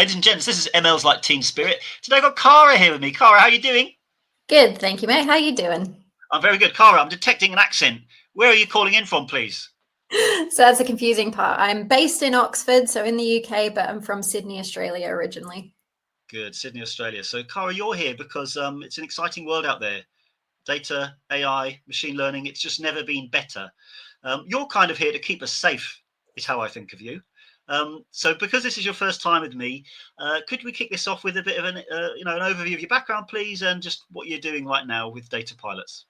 Ladies and gents, this is ML's like Team Spirit. Today I've got Cara here with me. Cara, how are you doing? Good, thank you, mate. How you doing? I'm very good. Cara, I'm detecting an accent. Where are you calling in from, please? So that's the confusing part. I'm based in Oxford, so in the UK, but I'm from Sydney, Australia originally. Good, Sydney, Australia. So, Cara, you're here because it's an exciting world out there. Data, AI, machine learning, it's just never been better. You're kind of here to keep us safe, is how I think of you. So, because this is your first time with me, could we kick this off with a bit of an overview of your background, please, and just what you're doing right now with data pilots?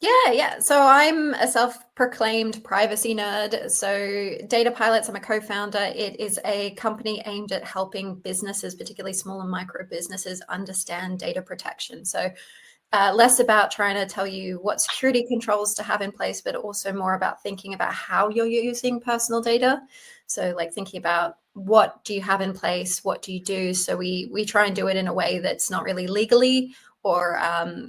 Yeah. So I'm a self-proclaimed privacy nerd. So Data Pilots, I'm a co-founder. It is a company aimed at helping businesses, particularly small and micro businesses, understand data protection. So less about trying to tell you what security controls to have in place, but also more about thinking about how you're using personal data. So like thinking about what do you have in place, what do you do? So we try and do it in a way that's not really legally or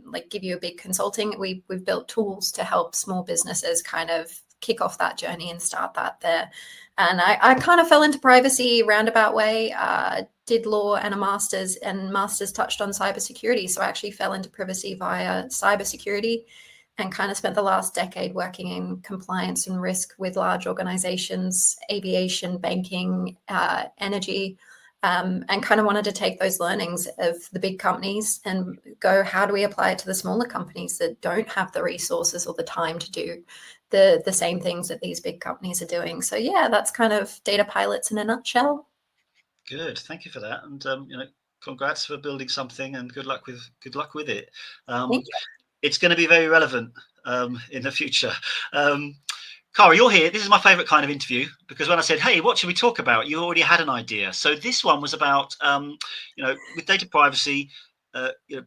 like give you a big consulting. We've built tools to help small businesses kind of kick off that journey and start that there. And I kind of fell into privacy roundabout way, did law and a master's, and master's touched on cybersecurity. So I actually fell into privacy via cybersecurity and kind of spent the last decade working in compliance and risk with large organizations, aviation, banking, energy, and kind of wanted to take those learnings of the big companies and go, how do we apply it to the smaller companies that don't have the resources or the time to do the same things that these big companies are doing? So yeah, that's kind of Data Pilots in a nutshell. Good, thank you for that, and congrats for building something, and good luck with it. Um, Thank it's going to be very relevant in the future. Cara, you're here. This is my favourite kind of interview because when I said, "Hey, what should we talk about?" you already had an idea. So this one was about, with data privacy,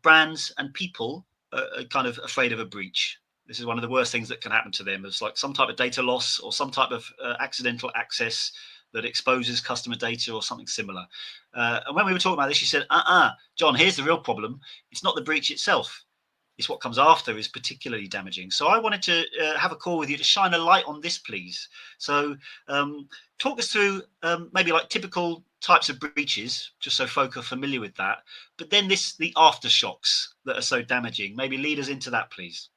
brands and people are kind of afraid of a breach. This is one of the worst things that can happen to them. It's like some type of data loss or some type of accidental access that exposes customer data or something similar. And when we were talking about this, you said, John, here's the real problem. It's not the breach itself. It's what comes after is particularly damaging. So I wanted to have a call with you to shine a light on this, please. So talk us through maybe like typical types of breaches, just so folk are familiar with that. But then the aftershocks that are so damaging. Maybe lead us into that, please.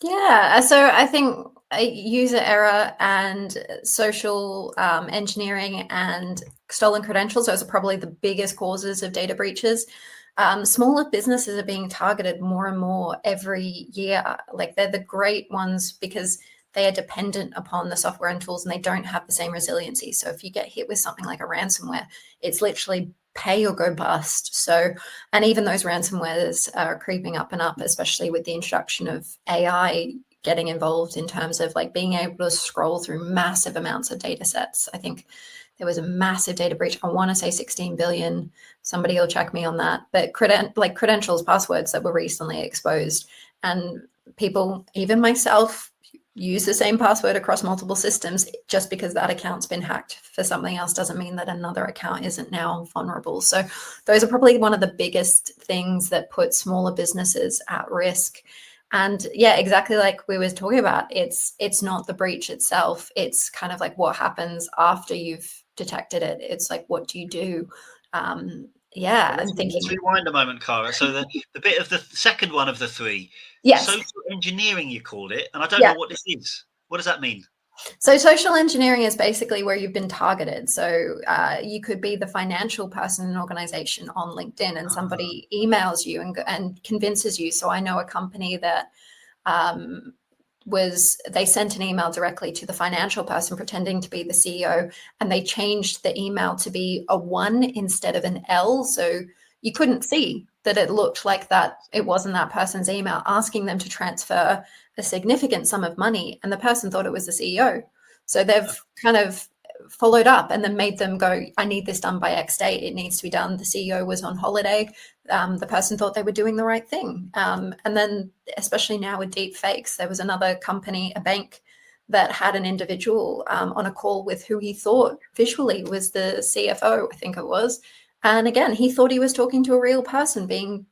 Yeah, so I think user error and social engineering and stolen credentials, those are probably the biggest causes of data breaches. Smaller businesses are being targeted more and more every year. Like they're the great ones because they are dependent upon the software and tools and they don't have the same resiliency. So if you get hit with something like a ransomware, it's literally pay or go bust. So, and even those ransomwares are creeping up and up, especially with the introduction of AI getting involved in terms of like being able to scroll through massive amounts of data sets. I think there was a massive data breach. I want to say 16 billion. Somebody will check me on that. But credentials, passwords that were recently exposed, and people, even myself, use the same password across multiple systems. Just because that account's been hacked for something else doesn't mean that another account isn't now vulnerable. So those are probably one of the biggest things that put smaller businesses at risk. And yeah, exactly like we were talking about, it's not the breach itself. It's kind of like what happens after you've detected it. It's like, what do you do? Yeah, Well, I'm let's thinking, rewind a moment, Cara. So the bit of the second one of the three, yes, social engineering, you called it, and I don't know yeah. what this is. What does that mean? So social engineering is basically where you've been targeted. So you could be the financial person in an organization on LinkedIn, and Ah, somebody emails you and convinces you. So I know a company that um, they sent an email directly to the financial person pretending to be the CEO, and they changed the email to be a one instead of an L. So you couldn't see that it looked like that it wasn't that person's email, asking them to transfer a significant sum of money, and the person thought it was the CEO. So they've kind of followed up and then made them go, I need this done by X date. It needs to be done. The CEO was on holiday. The person thought they were doing the right thing. And then, especially now with deep fakes, there was another company, a bank, that had an individual on a call with who he thought visually was the CFO, I think it was. And again, he thought he was talking to a real person, being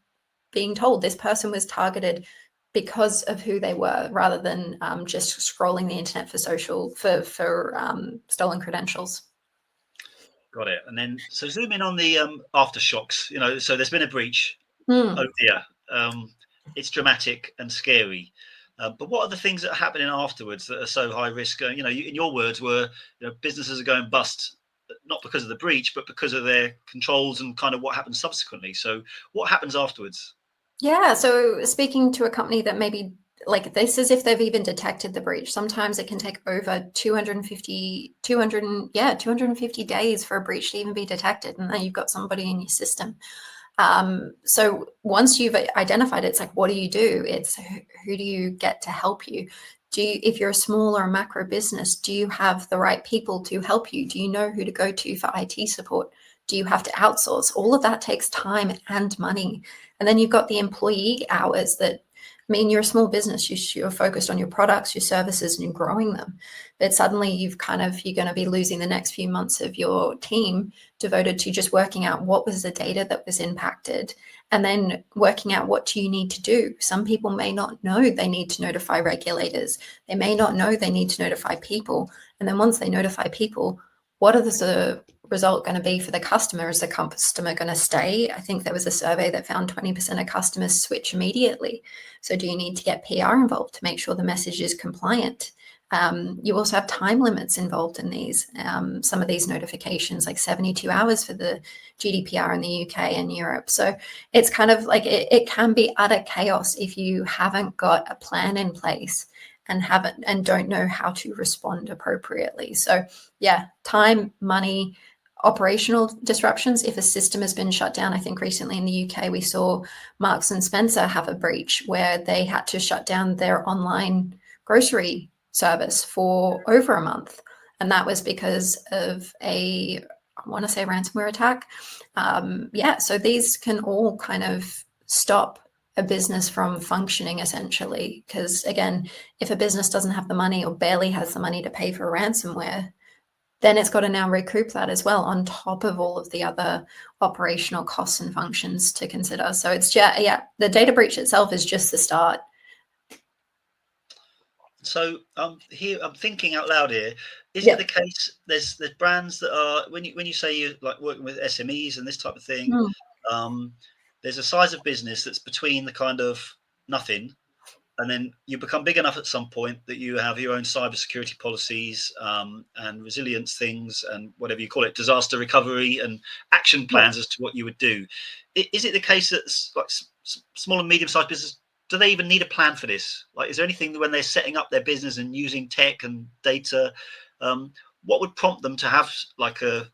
told this person was targeted because of who they were, rather than just scrolling the internet for stolen credentials. Got it. And then, so zoom in on the aftershocks. So there's been a breach. Mm. Oh dear. It's dramatic and scary. But what are the things that are happening afterwards that are so high risk? In your words, were businesses are going bust, not because of the breach, but because of their controls and kind of what happens subsequently. So what happens afterwards? Yeah. So speaking to a company that maybe like this is if they've even detected the breach. Sometimes it can take over 250 days for a breach to even be detected. And then you've got somebody in your system. So once you've identified it, it's like, what do you do? It's who do you get to help you? If you're a small or a macro business, do you have the right people to help you? Do you know who to go to for IT support? Do you have to outsource? All of that takes time and money. And then you've got the employee hours that, I mean, you're a small business, you're focused on your products, your services, and you're growing them. But suddenly you're going to be losing the next few months of your team devoted to just working out what was the data that was impacted and then working out what do you need to do. Some people may not know they need to notify regulators. They may not know they need to notify people. And then once they notify people, what are the result going to be for the customer? Is the customer going to stay? I think there was a survey that found 20% of customers switch immediately. So do you need to get PR involved to make sure the message is compliant? You also have time limits involved in these. Some of these notifications, like 72 hours for the GDPR in the UK and Europe. So it's kind of like it can be utter chaos if you haven't got a plan in place and don't know how to respond appropriately. So yeah, time, money, operational disruptions. If a system has been shut down, I think recently in the UK we saw Marks and Spencer have a breach where they had to shut down their online grocery service for over a month, and that was because of I want to say ransomware attack. So these can all kind of stop a business from functioning essentially, because again, if a business doesn't have the money or barely has the money to pay for ransomware, then it's got to now recoup that as well on top of all of the other operational costs and functions to consider. So it's the data breach itself is just the start. So here I'm thinking out loud here. Is it the case there's brands that are when you say you're like working with SMEs and this type of thing, there's a size of business that's between the kind of nothing, and then you become big enough at some point that you have your own cybersecurity policies and resilience things and whatever you call it, disaster recovery and action plans as to what you would do. Is it the case that like small and medium-sized business, do they even need a plan for this? Like, is there anything when they're setting up their business and using tech and data, what would prompt them to have like a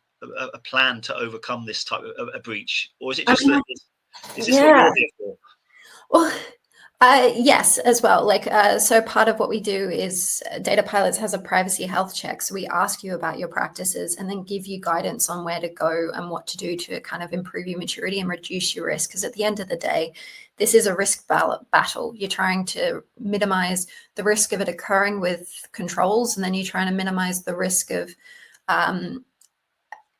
plan to overcome this type of a breach? Or is it just that is this what you're here for? Well, yes, as well. So part of what we do is Data Pilots has a privacy health check. So we ask you about your practices and then give you guidance on where to go and what to do to kind of improve your maturity and reduce your risk. Because at the end of the day, this is a risk battle. You're trying to minimize the risk of it occurring with controls, and then you're trying to minimize the risk of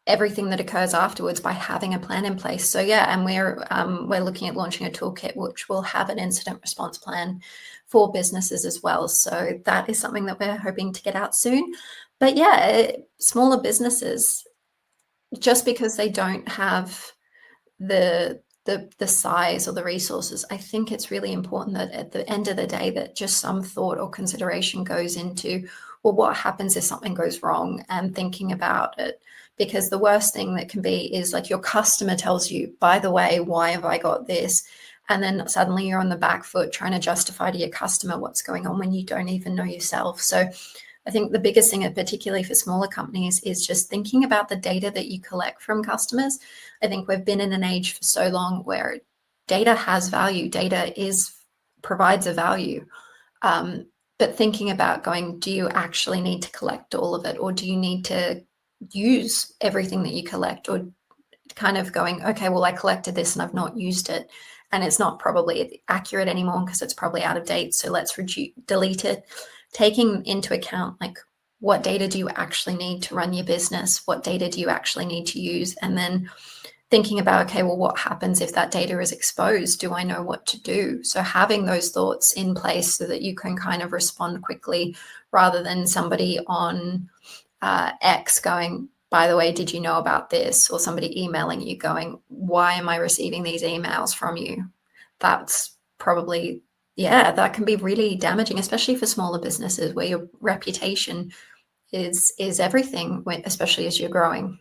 everything that occurs afterwards by having a plan in place. So and we're looking at launching a toolkit which will have an incident response plan for businesses as well. So that is something that we're hoping to get out soon. But smaller businesses, just because they don't have the size or the resources, I think it's really important that at the end of the day that just some thought or consideration goes into, well, what happens if something goes wrong, and thinking about it. Because the worst thing that can be is like your customer tells you, by the way, why have I got this? And then suddenly you're on the back foot trying to justify to your customer what's going on when you don't even know yourself. So I think the biggest thing, particularly for smaller companies, is just thinking about the data that you collect from customers. I think we've been in an age for so long where data has value, provides a value. But thinking about do you actually need to collect all of it, or do you need to use everything that you collect, or kind of going, okay, well, I collected this and I've not used it, and it's not probably accurate anymore because it's probably out of date. So let's delete it. Taking into account like what data do you actually need to run your business? What data do you actually need to use? And then thinking about, okay, well, what happens if that data is exposed? Do I know what to do? So having those thoughts in place so that you can kind of respond quickly, rather than somebody on X going, by the way, did you know about this? Or somebody emailing you going, why am I receiving these emails from you? That's probably, yeah, that can be really damaging, especially for smaller businesses where your reputation is everything, especially as you're growing.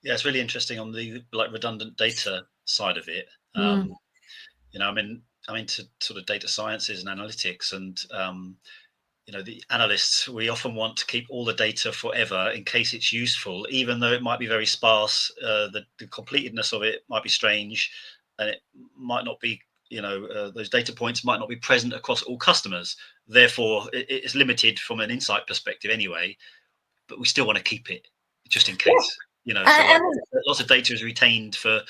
Yeah, it's really interesting on the redundant data side of it. Mm. I'm into sort of data sciences and analytics, and the analysts, we often want to keep all the data forever in case it's useful, even though it might be very sparse. The completedness of it might be strange, and it might not be, those data points might not be present across all customers. Therefore, it's limited from an insight perspective anyway, but we still want to keep it just in case. So like lots of data is retained for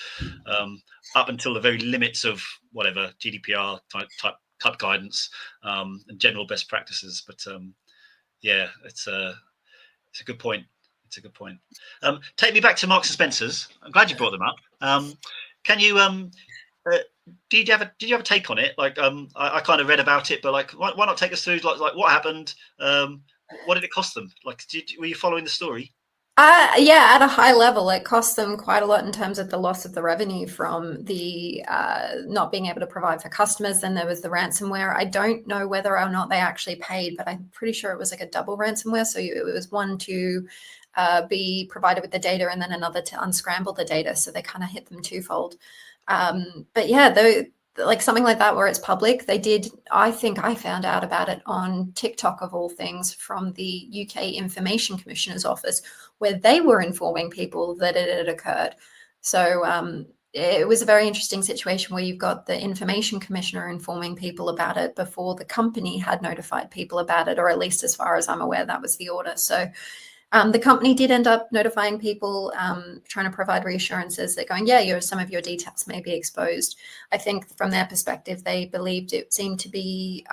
up until the very limits of whatever GDPR type guidance, and general best practices. But yeah, it's a good point. It's a good point. Take me back to Marks and Spencers. I'm glad you brought them up. Can you did you have a take on it? Like I kind of read about it, but like why not take us through like what happened? What did it cost them? Like were you following the story? Yeah, at a high level, it cost them quite a lot in terms of the loss of the revenue from the not being able to provide for customers. Then there was the ransomware. I don't know whether or not they actually paid, but I'm pretty sure it was like a double ransomware. So it was one to be provided with the data and then another to unscramble the data. So they kind of hit them twofold. But yeah, like something like that where it's public, I think I found out about it on TikTok of all things from the UK Information Commissioner's office, where they were informing people that it had occurred. So it was a very interesting situation where you've got the Information Commissioner informing people about it before the company had notified people about it, or at least as far as I'm aware, that was the order. So the company did end up notifying people, trying to provide reassurances that going, yeah, some of your details may be exposed. I think from their perspective, they believed it seemed to be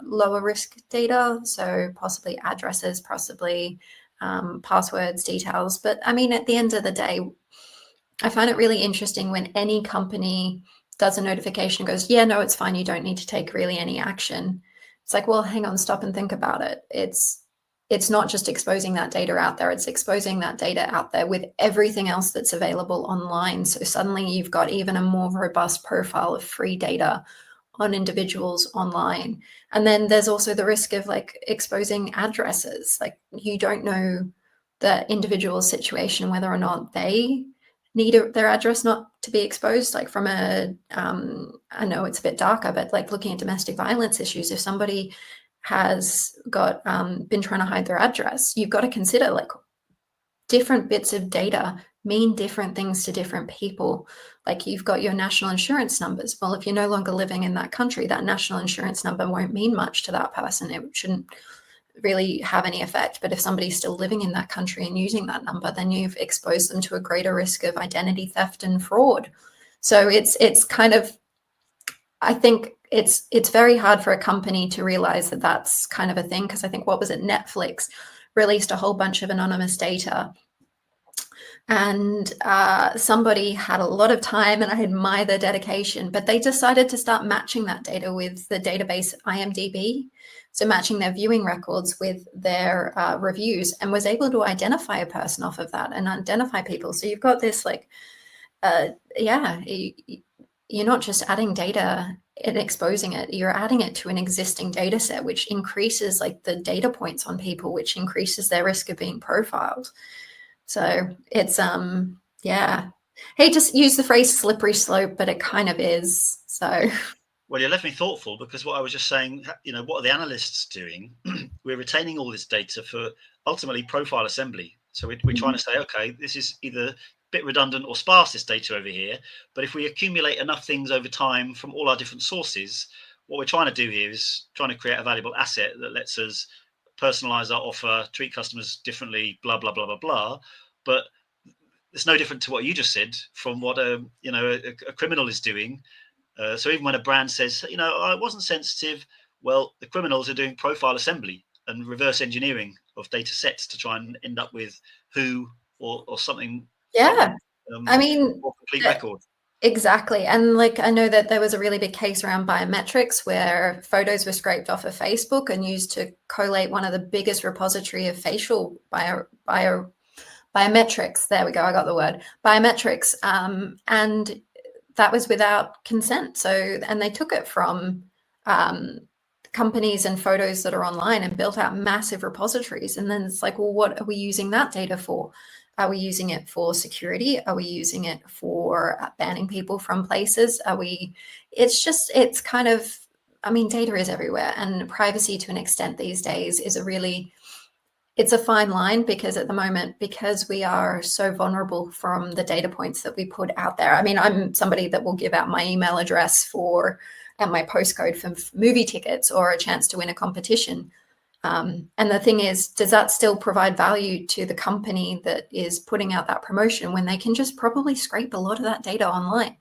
lower risk data, so possibly addresses, possibly passwords, details. But I mean, at the end of the day, I find it really interesting when any company does a notification and goes, yeah, no, it's fine. You don't need to take really any action. It's like, well, hang on, stop and think about it. It's not just exposing that data out there, it's exposing that data out there with everything else that's available online. So suddenly you've got even a more robust profile of free data on individuals online. And then there's also the risk of like exposing addresses. Like you don't know the individual situation, whether or not they need their address not to be exposed. Like from I know it's a bit darker, but like looking at domestic violence issues, if somebody has got been trying to hide their address, you've got to consider like different bits of data mean different things to different people. Like you've got your national insurance numbers. Well, if you're no longer living in that country, that national insurance number won't mean much to that person. It shouldn't really have any effect. But if somebody's still living in that country and using that number, then you've exposed them to a greater risk of identity theft and fraud. So it's kind of, I think it's very hard for a company to realize that that's kind of a thing, because I think, what was it, Netflix released a whole bunch of anonymous data, and somebody had a lot of time, and I admire their dedication, but they decided to start matching that data with the database IMDb, so matching their viewing records with their reviews, and was able to identify a person off of that and identify people. So you've got this like, yeah, you're not just adding data and exposing it, you're adding it to an existing data set, which increases like the data points on people, which increases their risk of being profiled. So it's yeah, hey, just use the phrase slippery slope, but it kind of is. So Well, you left me thoughtful, because what I was just saying, what are the analysts doing? We're retaining all this data for ultimately profile assembly. So we're trying to say, okay, this is either a bit redundant or sparse, this data over here. But if we accumulate enough things over time from all our different sources, what we're trying to do here is trying to create a valuable asset that lets us personalize our offer, treat customers differently, blah, blah, blah, blah, blah. But it's no different to what you just said from what a criminal is doing. So even when a brand says, I wasn't sensitive, well, the criminals are doing profile assembly and reverse engineering of data sets to try and end up with who or something. yeah, I mean, more complete record. exactly. And like, I know that there was a really big case around biometrics where photos were scraped off of Facebook and used to collate one of the biggest repository of facial biometrics. There we go. I got the word biometrics. And that was without consent. So, and they took it from companies and photos that are online and built out massive repositories. And then it's like, well, what are we using that data for? Are we using it for security? Are we using it for banning people from places? It's kind of, I mean, data is everywhere, and privacy to an extent these days is it's a fine line, because at the moment, because we are so vulnerable from the data points that we put out there. I mean, I'm somebody that will give out my email address and my postcode for movie tickets or a chance to win a competition. And the thing is, does that still provide value to the company that is putting out that promotion when they can just probably scrape a lot of that data online?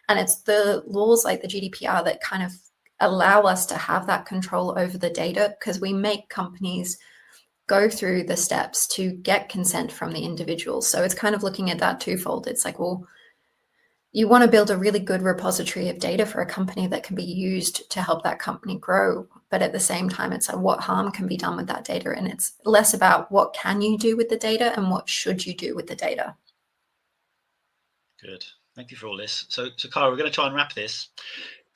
And it's the laws like the GDPR that kind of allow us to have that control over the data, because we make companies go through the steps to get consent from the individuals. So it's kind of looking at that twofold. It's like, well, you want to build a really good repository of data for a company that can be used to help that company grow. But at the same time, it's like, what harm can be done with that data? And it's less about what can you do with the data and what should you do with the data. Good. Thank you for all this. So Cara, we're going to try and wrap this.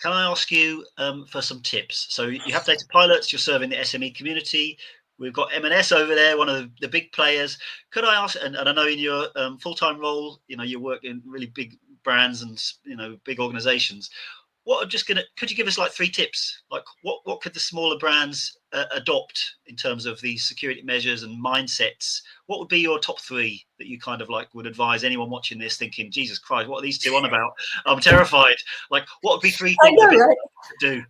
Can I ask you for some tips? So you have data pilots, you're serving the SME community. We've got M&S over there, one of the big players. Could I ask, and I know in your full-time role, you work in really big brands and, big organizations. Could you give us like 3 tips? Like what could the smaller brands adopt in terms of these security measures and mindsets? What would be your top 3 that you kind of like would advise anyone watching this thinking, Jesus Christ, what are these two on about? I'm terrified. Like, what would be 3 things to do?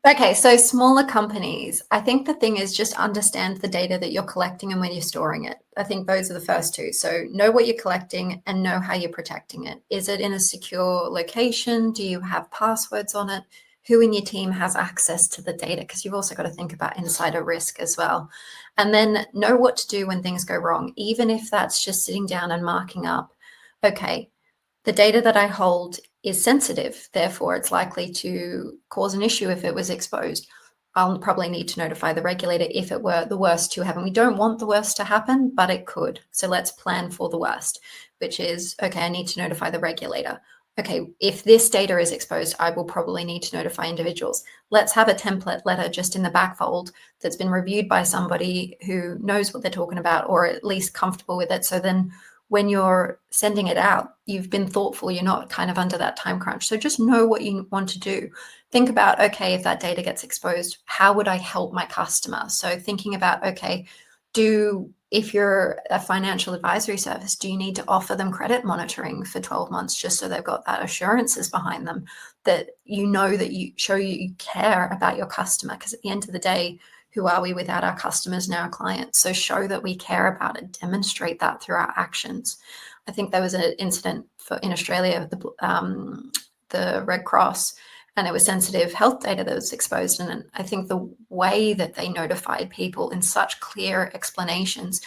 Okay, so smaller companies, I think the thing is just understand the data that you're collecting and when you're storing it. I think those are the first 2. So know what you're collecting and know how you're protecting it. Is it in a secure location? Do you have passwords on it? Who in your team has access to the data? Because you've also got to think about insider risk as well. And then know what to do when things go wrong, even if that's just sitting down and marking up, okay, the data that I hold is sensitive, therefore it's likely to cause an issue if it was exposed. I'll probably need to notify the regulator if it were the worst to happen. We don't want the worst to happen, but it could. So let's plan for the worst, which is, okay, I need to notify the regulator. Okay, if this data is exposed, I will probably need to notify individuals. Let's have a template letter just in the back fold that's been reviewed by somebody who knows what they're talking about, or at least comfortable with it. So then when you're sending it out, you've been thoughtful, you're not kind of under that time crunch. So just know what you want to do. Think about, okay, if that data gets exposed, how would I help my customer? So thinking about, okay, if you're a financial advisory service, do you need to offer them credit monitoring for 12 months just so they've got that assurances behind them that that you show you care about your customer? Because at the end of the day, who are we without our customers and our clients? So show that we care about it, demonstrate that through our actions. I think there was an incident in Australia, the Red Cross, and it was sensitive health data that was exposed. And I think the way that they notified people in such clear explanations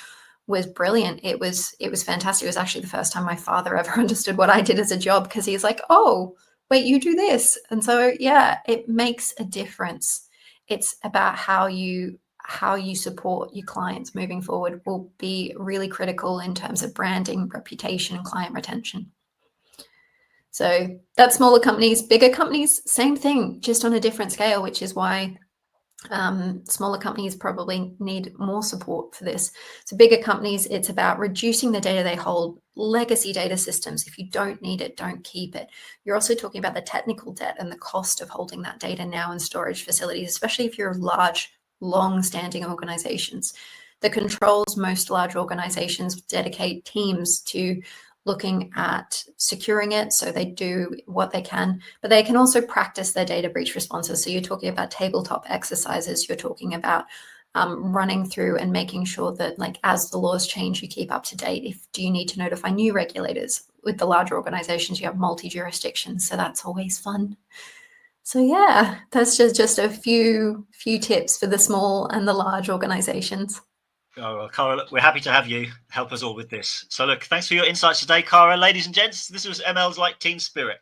was brilliant. It was fantastic. It was actually the first time my father ever understood what I did as a job, because he's like, oh, wait, you do this. And so, yeah, it makes a difference. It's about how you support your clients moving forward will be really critical in terms of branding, reputation, and client retention. So that's smaller companies. Bigger companies, same thing, just on a different scale, which is why smaller companies probably need more support for this. So bigger companies, it's about reducing the data they hold, legacy data systems. If you don't need it, don't keep it. You're also talking about the technical debt and the cost of holding that data now in storage facilities, especially if you're large, long-standing organizations. The controls, most large organizations dedicate teams to looking at securing it, so they do what they can, but they can also practice their data breach responses. So you're talking about tabletop exercises, you're talking about running through and making sure that, like, as the laws change, you keep up to date. Do you need to notify new regulators? With the larger organizations, you have multi-jurisdictions, so that's always fun. So yeah, that's just a few tips for the small and the large organizations. Oh, well, Cara, look, we're happy to have you help us all with this. So look, thanks for your insights today, Cara. Ladies and gents, this was ML's Like Teen Spirit.